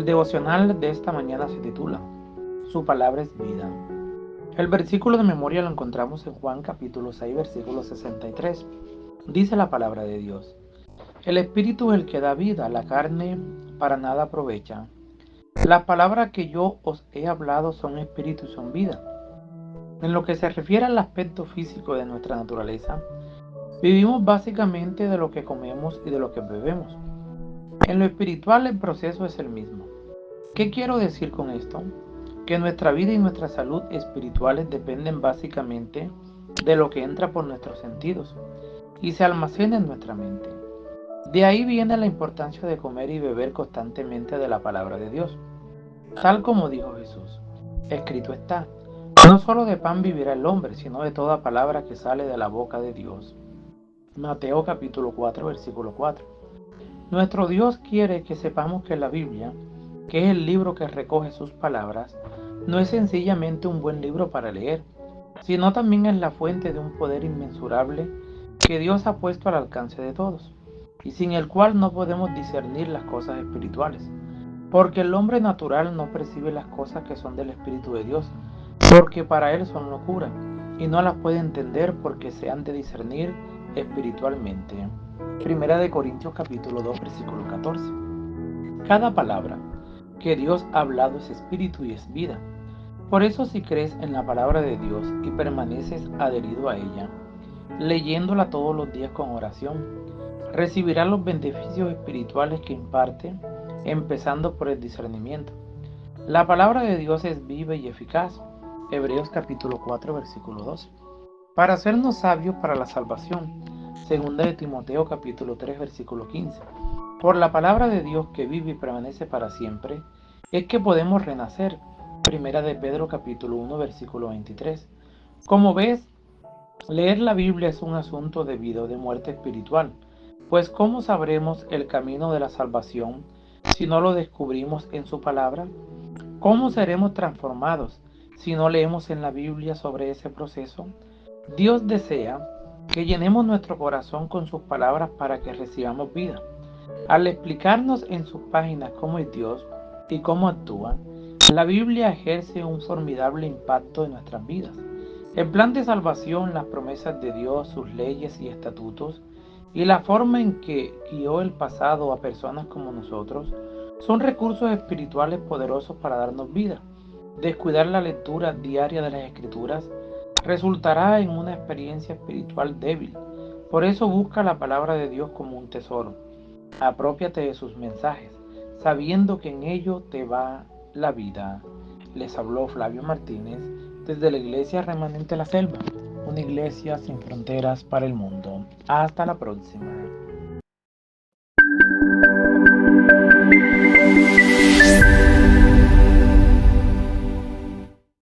El devocional de esta mañana se titula Su palabra es vida. El versículo de memoria lo encontramos en Juan capítulo 6, versículo 63. Dice la palabra de Dios: el espíritu es el que da vida, la carne para nada aprovecha. Las palabras que yo os he hablado son espíritu y son vida. En lo que se refiere al aspecto físico de nuestra naturaleza, vivimos básicamente de lo que comemos y de lo que bebemos. En lo espiritual el proceso es el mismo. ¿Qué quiero decir con esto? Que nuestra vida y nuestra salud espirituales dependen básicamente de lo que entra por nuestros sentidos y se almacena en nuestra mente. De ahí viene la importancia de comer y beber constantemente de la palabra de Dios. Tal como dijo Jesús, escrito está, no solo de pan vivirá el hombre, sino de toda palabra que sale de la boca de Dios. Mateo capítulo 4, versículo 4. Nuestro Dios quiere que sepamos que la Biblia, que es el libro que recoge sus palabras, no es sencillamente un buen libro para leer, sino también es la fuente de un poder inmensurable que Dios ha puesto al alcance de todos, y sin el cual no podemos discernir las cosas espirituales, porque el hombre natural no percibe las cosas que son del Espíritu de Dios, porque para él son locura, y no las puede entender porque se han de discernir espiritualmente. Primera de Corintios capítulo 2, versículo 14. Cada palabra que Dios ha hablado es espíritu y es vida. Por eso, si crees en la palabra de Dios y permaneces adherido a ella, leyéndola todos los días con oración, recibirás los beneficios espirituales que imparte, empezando por el discernimiento. La palabra de Dios es viva y eficaz. Hebreos capítulo 4, versículo 12. Para hacernos sabios para la salvación. Segunda de Timoteo capítulo 3, versículo 15. Por la palabra de Dios que vive y permanece para siempre, es que podemos renacer. Primera de Pedro capítulo 1, versículo 23. Como ves, leer la Biblia es un asunto de vida o de muerte espiritual, pues ¿cómo sabremos el camino de la salvación si no lo descubrimos en su palabra? ¿Cómo seremos transformados si no leemos en la Biblia sobre ese proceso? Dios desea que llenemos nuestro corazón con sus palabras para que recibamos vida. Al explicarnos en sus páginas cómo es Dios y cómo actúa, la Biblia ejerce un formidable impacto en nuestras vidas. El plan de salvación, las promesas de Dios, sus leyes y estatutos, y la forma en que guió el pasado a personas como nosotros, son recursos espirituales poderosos para darnos vida. Descuidar la lectura diaria de las Escrituras resultará en una experiencia espiritual débil. Por eso busca la palabra de Dios como un tesoro. Apropiate de sus mensajes, sabiendo que en ello te va la vida. Les habló Flavio Martínez desde la Iglesia Remanente La Selva, una iglesia sin fronteras para el mundo. Hasta la próxima.